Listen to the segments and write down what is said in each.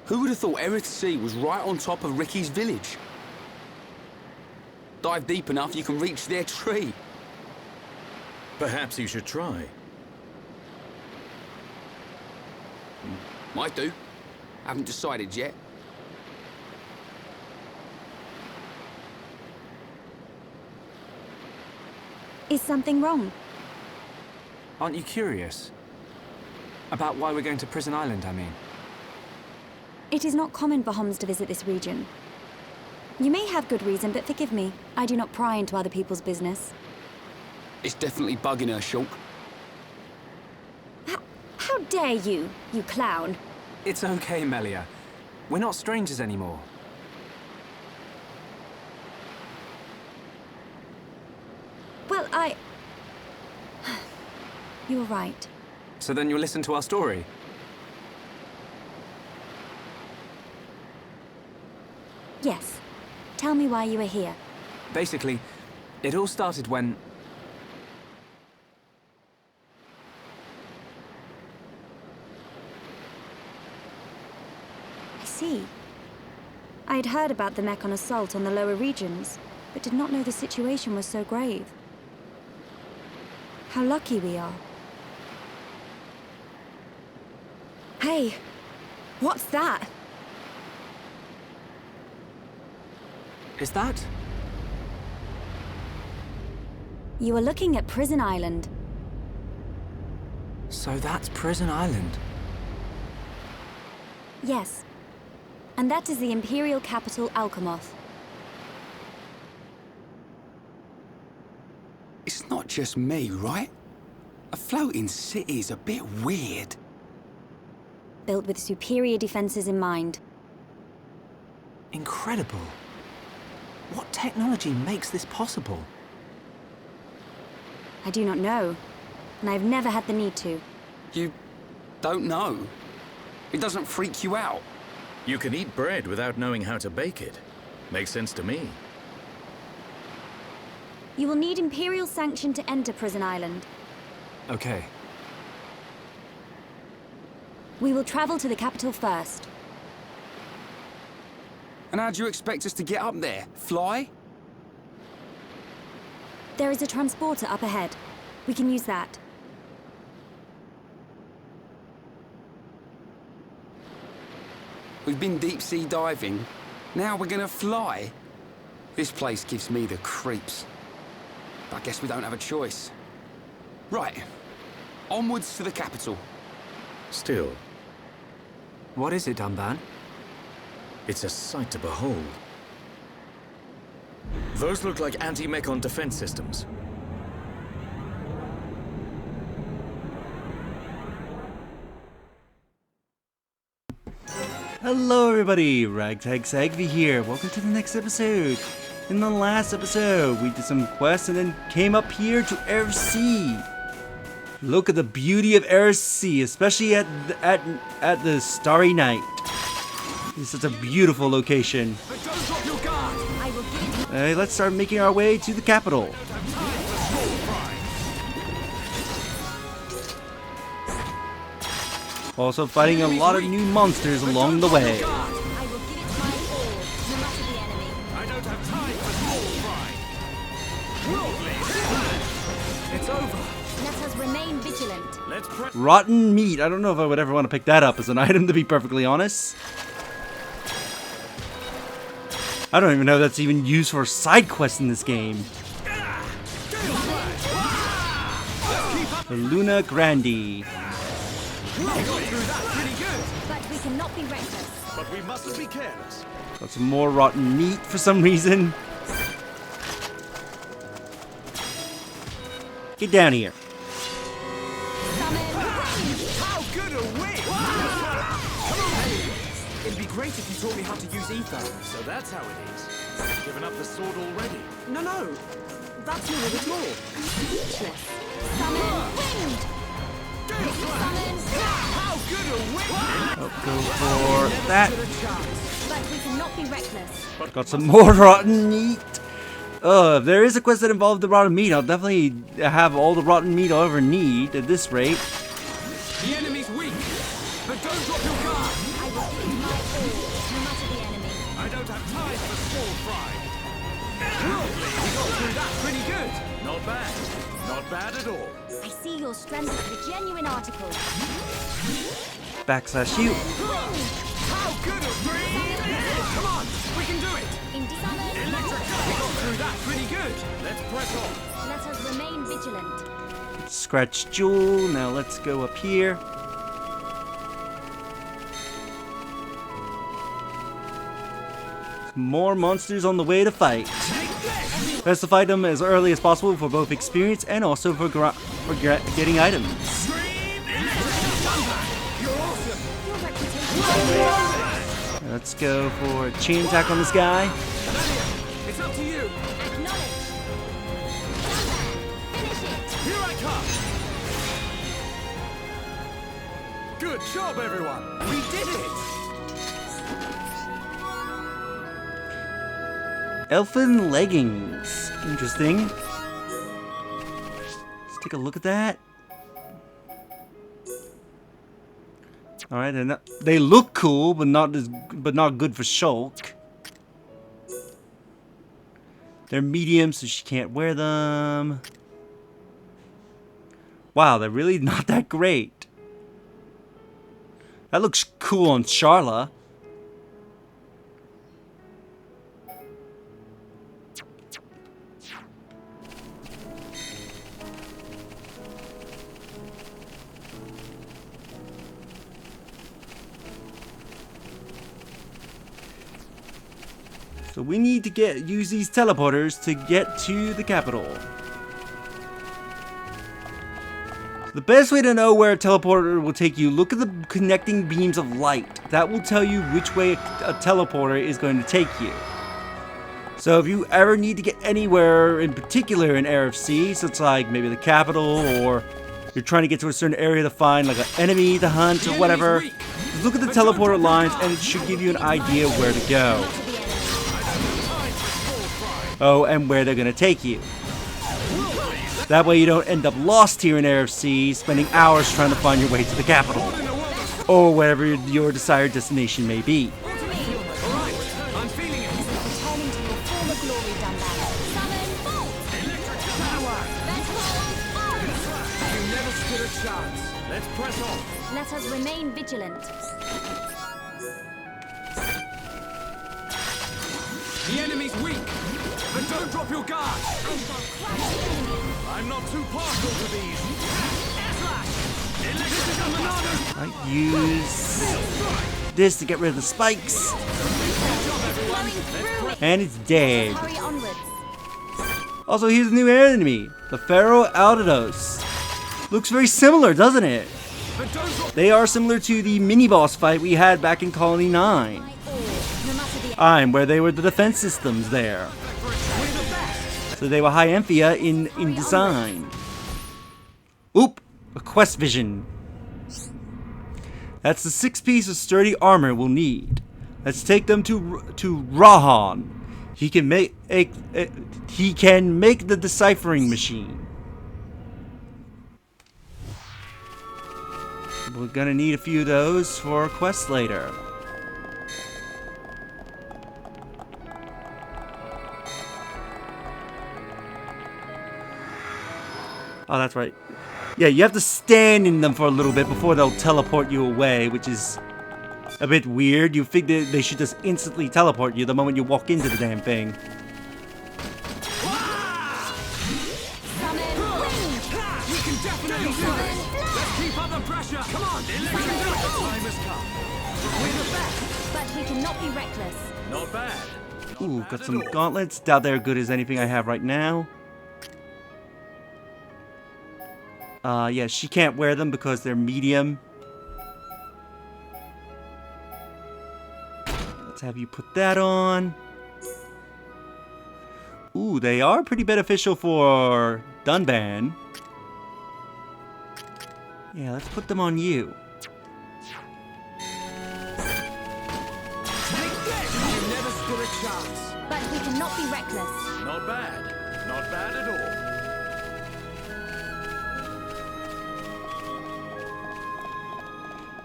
Who would have thought Eryth Sea was right on top of Ricky's village? Dive deep enough, you can reach their tree. Perhaps you should try. Might do. Haven't decided yet. Is something wrong? Aren't you curious? About why we're going to Prison Island, I mean. It is not common for Homs to visit this region. You may have good reason, but forgive me. I do not pry into other people's business. It's definitely bugging her, Shulk. How dare you, you clown? It's okay, Melia. We're not strangers anymore. Well, You were right. So then you'll listen to our story? Yes. Tell me why you are here. Basically, it all started when... I see. I had heard about the Mechon assault on the lower regions, but did not know the situation was so grave. How lucky we are. Hey, what's that? Is that? You are looking at Prison Island. So that's Prison Island. Yes. And that is the Imperial capital, Alcamoth. It's not just me, right? A floating city's a bit weird. Built with superior defenses in mind. Incredible. What technology makes this possible? I do not know, and I've never had the need to. You don't know? It doesn't freak you out? You can eat bread without knowing how to bake it. Makes sense to me. You will need Imperial sanction to enter Prison Island. Okay. We will travel to the capital first. And how do you expect us to get up there? Fly? There is a transporter up ahead. We can use that. We've been deep-sea diving. Now we're gonna fly? This place gives me the creeps. I guess we don't have a choice. Right. Onwards to the capital. Still, What is it, Dunban? it's a sight to behold. Those look like anti-Mechon defense systems. Hello everybody, Ragtag Sagvi here. Welcome to the next episode. In the last episode, we did some quests and then came up here to Eryth Sea. Look at the beauty of Eryth Sea, especially at the starry night. It's such a beautiful location. Let's start making our way to the capital. Also fighting a lot of new monsters along the way. I will give it my all, no matter the enemy. I don't have time for small fry. It's over. Let us remain vigilant. Let's press. Rotten meat. I don't know if I would ever want to pick that up as an item, to be perfectly honest. I don't even know if that's even used for side quests in this game. The Luna Grande. But we cannot be reckless. But we mustn't be careless. Got some more rotten meat for some reason. Get down here. How good a win! It'd be great if you taught me how to use ether. So that's how it is. Given up the sword already. No, that's not it at all. Speechless. Summon wind! Summon How good a win! Oh, go for that. But we cannot be reckless. Got some more rotten meat. If there is a quest that involved the rotten meat, I'll definitely have all the rotten meat I'll ever need at this rate. The enemy's weak, but don't drop your guard. I will give it my all, time for small fry. Lovely. We got through that pretty good. Not bad. Not bad at all. I see your strength is a genuine article. Backslash you. How good of me! Come on, we can do it. Indeed. Electric. We got through that pretty good. Let's press on. Let us remain vigilant. Scratch Jewel. Now let's go up here. More monsters on the way to fight. Best to fight them as early as possible for both experience and also for getting items. Let's go for a chain attack on this guy. It's up to you. Acknowledge. Finish it. Here I come. Good job, everyone. We did it. Elfin leggings. Interesting. Let's take a look at that. All right, they look cool, but not good for Shulk. They're medium, so she can't wear them. Wow, they're really not that great. That looks cool on Charla. So we need to use these teleporters to get to the capital. The best way to know where a teleporter will take you, look at the connecting beams of light. That will tell you which way a teleporter is going to take you. So if you ever need to get anywhere in particular in Eryth Sea, so it's like maybe the capital, or you're trying to get to a certain area to find like an enemy to hunt or whatever, just look at the teleporter lines and it should give you an idea of where to go. Oh, and where they're going to take you. That way you don't end up lost here in Eryth Sea, spending hours trying to find your way to the capital. Or wherever your desired destination may be. I'm feeling it. Returning to your former glory, Dunbar. Summon Bolt. You never stood a chance. Let's press on. Let us remain vigilant. The enemy's weak, but don't drop your guard. I'm not too partial to these. Right, use this to get rid of the spikes. And it's dead. Hurry onwards. Also, here's a new enemy, the Pharaoh Aldados. Looks very similar, doesn't it? They are similar to the mini-boss fight we had back in Colony 9. Where they were the defense systems there. So they were high Emphia in design. Oop! A quest vision. That's the 6 pieces of sturdy armor we'll need. Let's take them to Rahan. He can make the deciphering machine. We're gonna need a few of those for quests later. Oh, that's right. Yeah, you have to stand in them for a little bit before they'll teleport you away, which is a bit weird. You figure they should just instantly teleport you the moment you walk into the damn thing. We can definitely do this. Let's keep up the pressure. Come on, the time has come. We're the best, but we cannot be reckless. Not bad. Ooh, got some gauntlets. Doubt they're good as anything I have right now. Yeah, she can't wear them because they're medium. Let's have you put that on. Ooh, they are pretty beneficial for Dunban. Yeah, let's put them on you. Take this. You never stood a chance. But we cannot be reckless. Not bad. Not bad at all.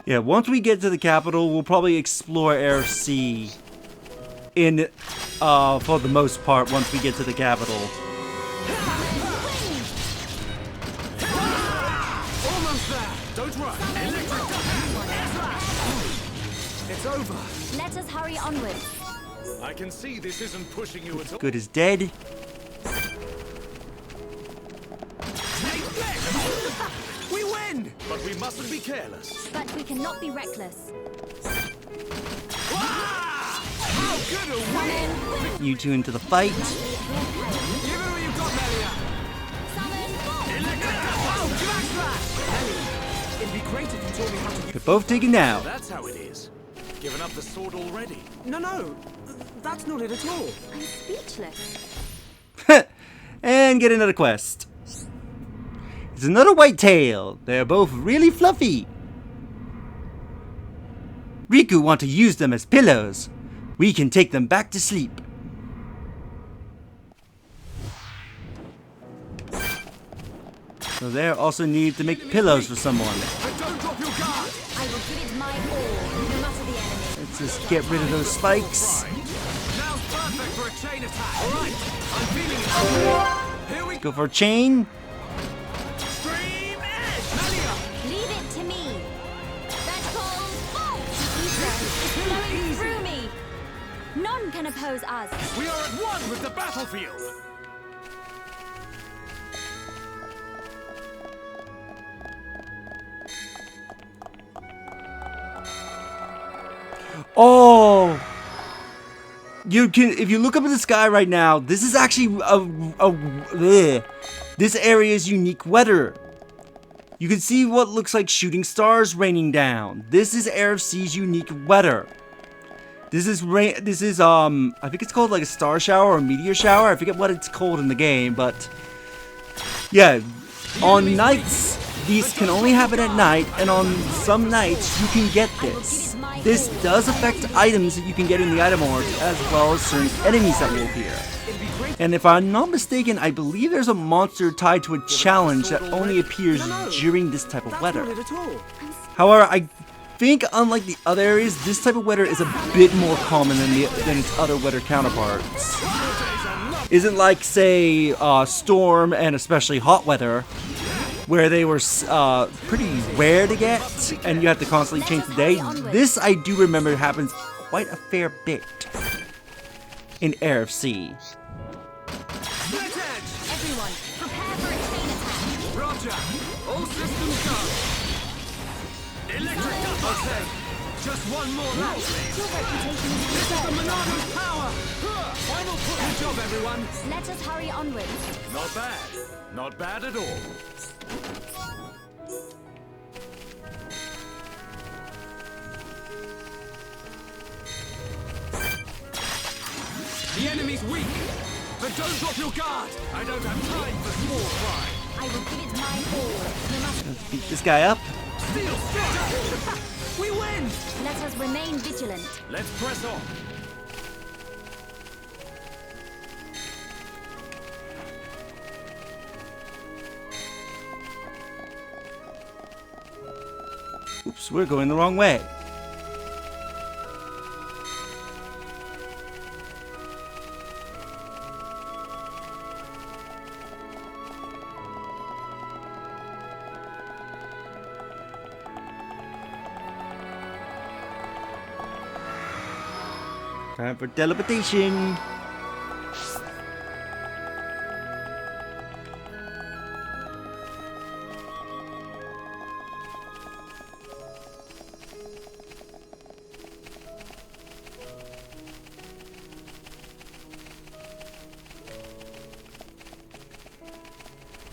Yeah, once we get to the capital, we'll probably explore Eryth Sea in, for the most part, once we get to the capital. Almost there! Don't run! It's over. Let us hurry onward. I can see this isn't pushing you at all. Good is dead. We win! But we mustn't be careless. But we cannot be reckless. How good a win! You two into the fight. Give it all you've got, Melia! It'd be great if you taught me how to use... They're both taken down. That's how it is. Given up the sword already. No, that's not it at all. I'm speechless. And get another quest. It's another white tail. They're both really fluffy. Riku want to use them as pillows. We can take them back to sleep. So they also need to make pillows for someone. But don't drop your guard! I will give it my all, no matter the enemy. Let's just get rid of those spikes. Now's perfect for a chain attack. All right, I'm feeling it. Here we Go for a chain. Stream edge! Melia! Leave it to me. Vertical bolt. Ether is flowing through me. None can oppose us. We are at one with the battlefield! Oh! You can, if you look up at the sky right now, this is actually this area's unique weather. You can see what looks like shooting stars raining down. This is Eryth Sea's unique weather. This is I think it's called like a star shower or meteor shower. I forget what it's called in the game, but yeah, on nights these can only happen at night, and on some nights you can get this. This does affect items that you can get in the item art, as well as certain enemies that will appear. And if I'm not mistaken, I believe there's a monster tied to a challenge that only appears during this type of weather. Not it at all. However, I think unlike the other areas, this type of weather is a bit more common than its other weather counterparts. Isn't like, say, storm and especially hot weather, where they were pretty rare to get, and you have to constantly change the day. This, I do remember, happens quite a fair bit in Eryth Sea. Everyone, prepare for a chain attack. Roger! All systems go! Electric okay. Just one more lap, please. Your reputation is This is the reserved. Monado's power! Final push! Good job, everyone! Let us hurry onward. Not bad. Not bad at all. The enemy's weak, but don't drop your guard. I don't have time for small fry. I will give it my all, no matter... Let's beat this guy up. Steel structure! We win! Let us remain vigilant. Let's press on. Oops, we're going the wrong way. Time for teleportation.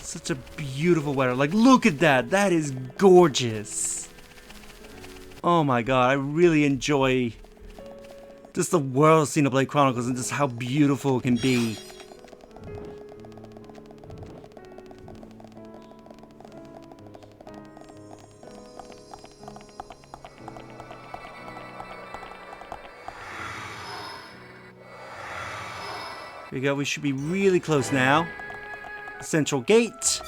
Such a beautiful weather. Like, look at that. That is gorgeous. Oh my god, I really enjoy just the world of Xenoblade Chronicles and just how beautiful it can be. Here we go, we should be really close now. Central gate.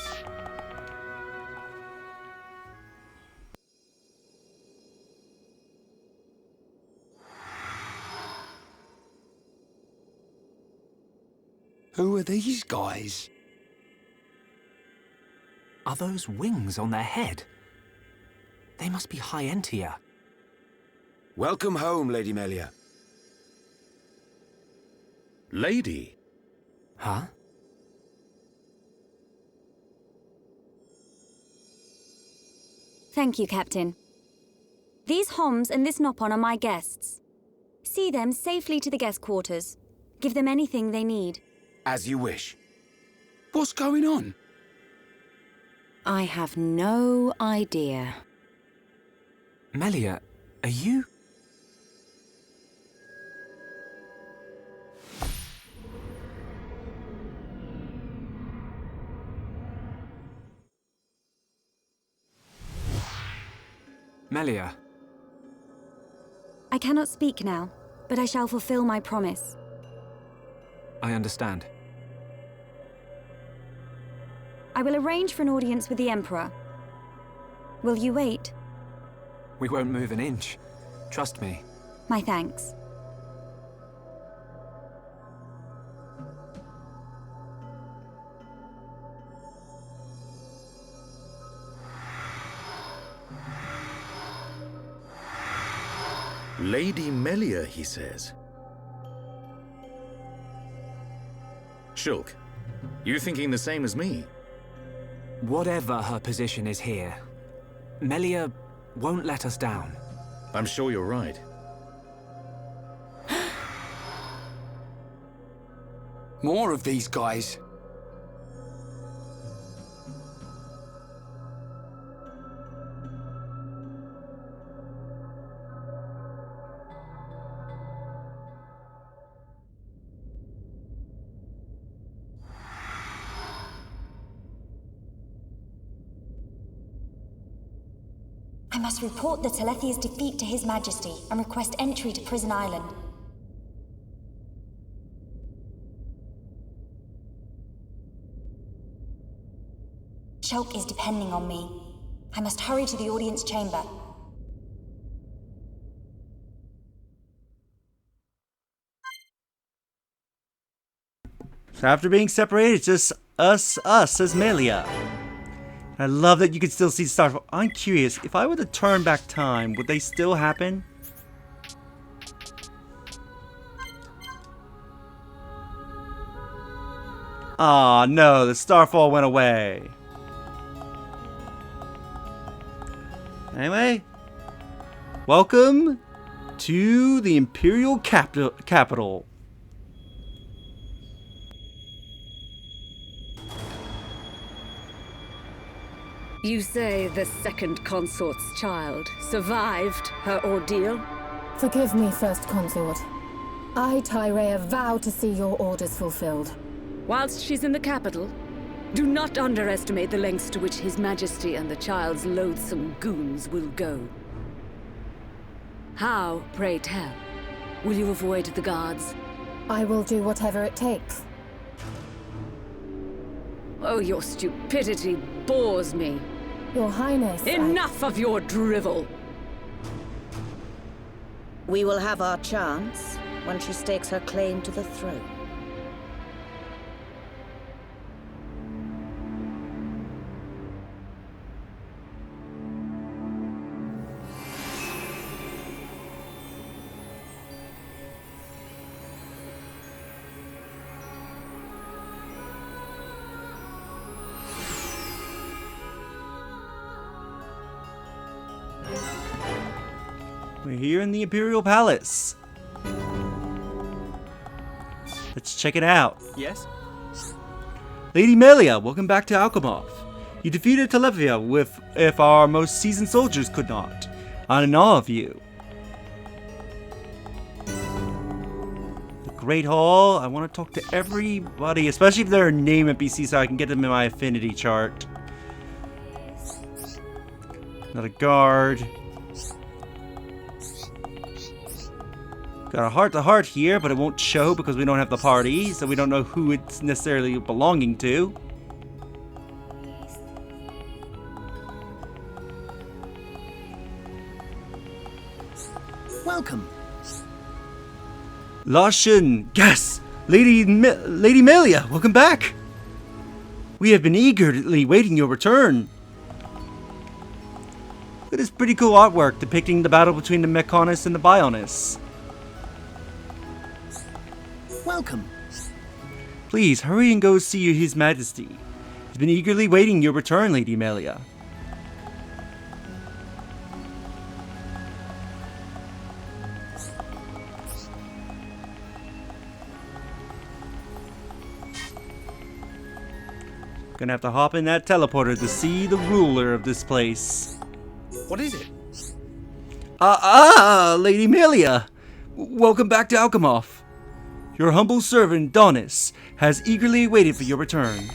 Who are these guys? Are those wings on their head? They must be high Entia. Welcome home, Lady Melia. Lady? Huh? Thank you, Captain. These Homs and this Nopon are my guests. See them safely to the guest quarters. Give them anything they need. As you wish. What's going on? I have no idea. Melia, are you? Melia. I cannot speak now, but I shall fulfill my promise. I understand. I will arrange for an audience with the Emperor. Will you wait? We won't move an inch. Trust me. My thanks. Lady Melia, he says. Shulk, you thinking the same as me? Whatever her position is here, Melia won't let us down. I'm sure you're right. More of these guys. I must report the Telethia's defeat to His Majesty and request entry to Prison Island. Shulk is depending on me. I must hurry to the audience chamber. So after being separated, it's just us as Melia. I love that you can still see Starfall. I'm curious, if I were to turn back time, would they still happen? Aw, no, the Starfall went away. Anyway, welcome to the Imperial capital. You say the second consort's child survived her ordeal? Forgive me, First Consort. I, Tyrea, vow to see your orders fulfilled. Whilst she's in the capital, do not underestimate the lengths to which His Majesty and the child's loathsome goons will go. How, pray tell, will you avoid the guards? I will do whatever it takes. Oh, your stupidity bores me. Your Highness, Enough of your drivel! We will have our chance when she stakes her claim to the throne. We're here in the Imperial Palace. Let's check it out. Yes? Lady Melia, welcome back to Alcamoth. You defeated Telethia with if our most seasoned soldiers could not. I'm in awe of you. The Great Hall. I want to talk to everybody, especially if they're a name NPC, so I can get them in my affinity chart. Not a guard. Got a heart-to-heart here, but it won't show because we don't have the party, so we don't know who it's necessarily belonging to. Welcome. Lashin, yes! Lady Melia, welcome back! We have been eagerly waiting your return. Look at this pretty cool artwork depicting the battle between the Mechanists and the Bionists. Welcome. Please, hurry and go see His Majesty. He's been eagerly waiting your return, Lady Melia. Gonna have to hop in that teleporter to see the ruler of this place. What is it? Lady Melia! Welcome back to Alcamoth. Your humble servant, Donis, has eagerly waited for your return.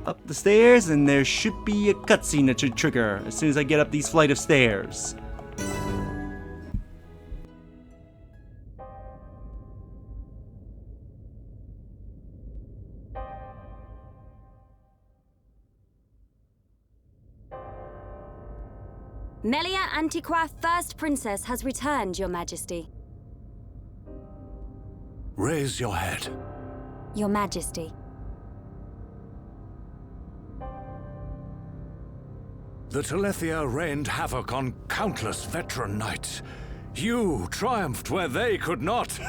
Up the stairs, and there should be a cutscene that should trigger as soon as I get up these flight of stairs. Melia Antiqua, First Princess, has returned, Your Majesty. Raise your head. Your Majesty. The Telethia rained havoc on countless veteran knights. You triumphed where they could not.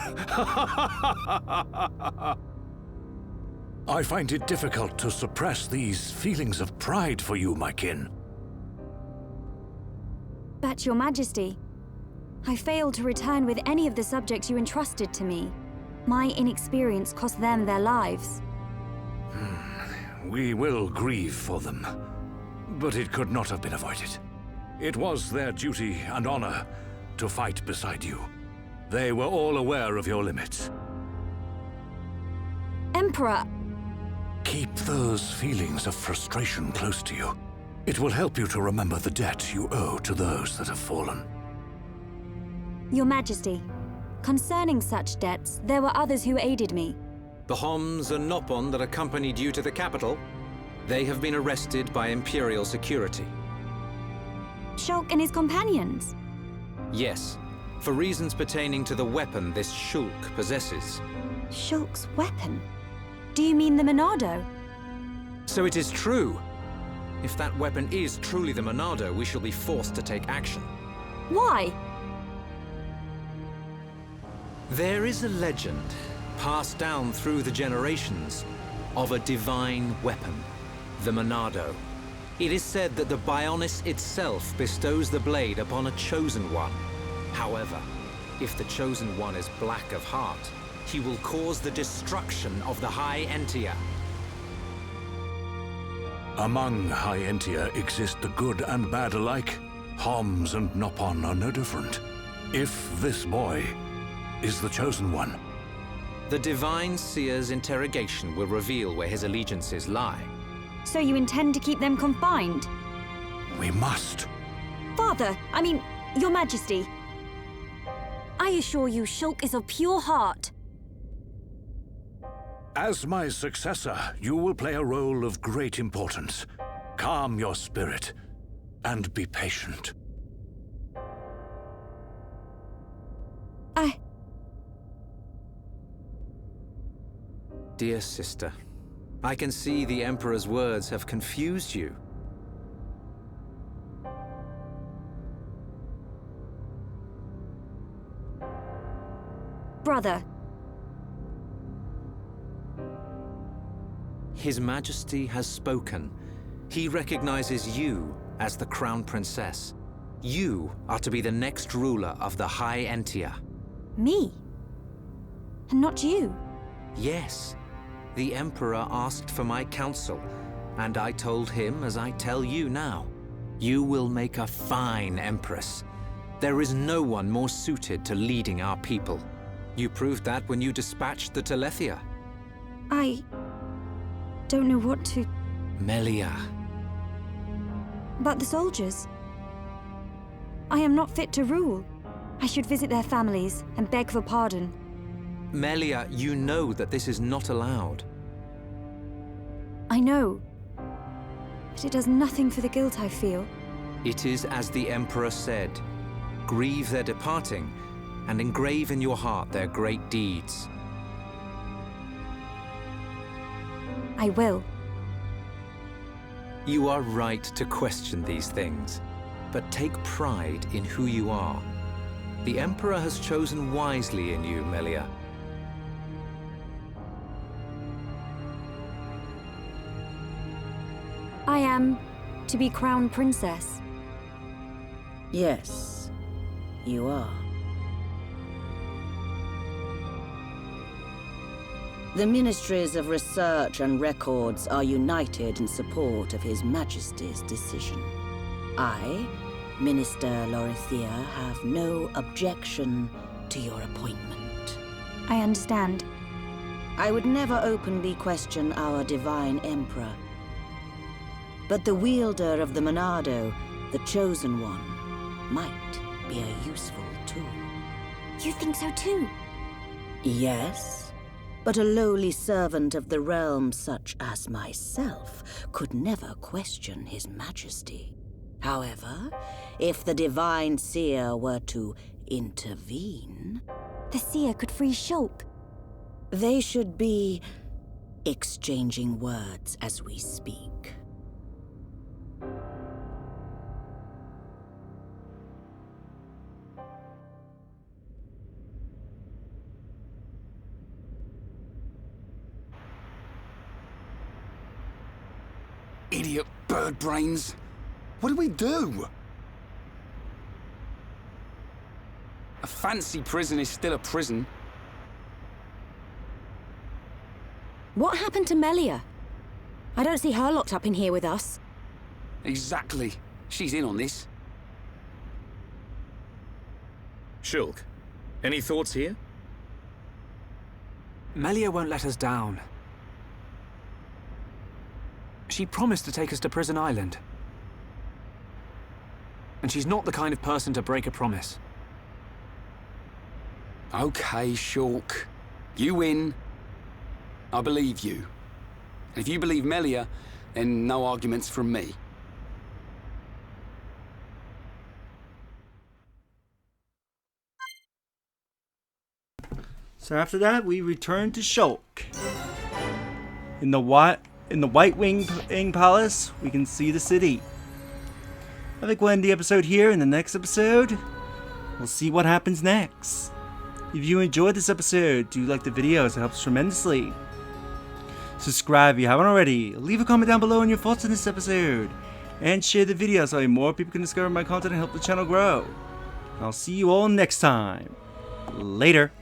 I find it difficult to suppress these feelings of pride for you, my kin. But, Your Majesty, I failed to return with any of the subjects you entrusted to me. My inexperience cost them their lives. We will grieve for them, but it could not have been avoided. It was their duty and honor to fight beside you. They were all aware of your limits. Emperor! Keep those feelings of frustration close to you. It will help you to remember the debt you owe to those that have fallen. Your Majesty, concerning such debts, there were others who aided me. The Homs and Nopon that accompanied you to the capital, they have been arrested by Imperial security. Shulk and his companions? Yes, for reasons pertaining to the weapon this Shulk possesses. Shulk's weapon? Do you mean the Monado? So it is true. If that weapon is truly the Monado, we shall be forced to take action. Why? There is a legend, passed down through the generations, of a divine weapon, the Monado. It is said that the Bionis itself bestows the blade upon a chosen one. However, if the chosen one is black of heart, he will cause the destruction of the High Entia. Among High Entia exist the good and bad alike. Homs and Nopon are no different. If this boy is the chosen one, the Divine Seer's interrogation will reveal where his allegiances lie. So you intend to keep them confined? we must. Father, Your Majesty. I assure you, Shulk is of pure heart. As my successor, you will play a role of great importance. Calm your spirit and be patient. Dear sister, I can see the Emperor's words have confused you. Brother. His Majesty has spoken. He recognizes you as the Crown Princess. You are to be the next ruler of the High Entia. Me? And not you? Yes. The Emperor asked for my counsel, and I told him as I tell you now. You will make a fine Empress. There is no one more suited to leading our people. You proved that when you dispatched the Telethia. I don't know what to... Melia. But the soldiers? I am not fit to rule. I should visit their families and beg for pardon. Melia, you know that this is not allowed. I know. But it does nothing for the guilt I feel. It is as the Emperor said. Grieve their departing, and engrave in your heart their great deeds. I will. You are right to question these things, but take pride in who you are. The Emperor has chosen wisely in you, Melia. I am to be crown princess. Yes, you are. The Ministries of Research and Records are united in support of His Majesty's decision. I, Minister Lorithia, have no objection to your appointment. I understand. I would never openly question our Divine Emperor. But the wielder of the Monado, the Chosen One, might be a useful tool. You think so too? Yes, but a lowly servant of the realm such as myself could never question His Majesty. However, if the Divine Seer were to intervene... The Seer could free Shulk. They should be exchanging words as we speak. Idiot bird brains. What do we do? A fancy prison is still a prison. What happened to Melia? I don't see her locked up in here with us. Exactly. She's in on this. Shulk, any thoughts here? Melia won't let us down. She promised to take us to Prison Island. And she's not the kind of person to break a promise. Okay, Shulk. You win. I believe you. And if you believe Melia, then no arguments from me. So after that, we return to Shulk. In the White Wing Palace, we can see the city. I think we'll end the episode here. In the next episode, we'll see what happens next. If you enjoyed this episode, do like the videos, it helps tremendously. Subscribe if you haven't already. Leave a comment down below on your thoughts on this episode. And share the video so more people can discover my content and help the channel grow. I'll see you all next time. Later.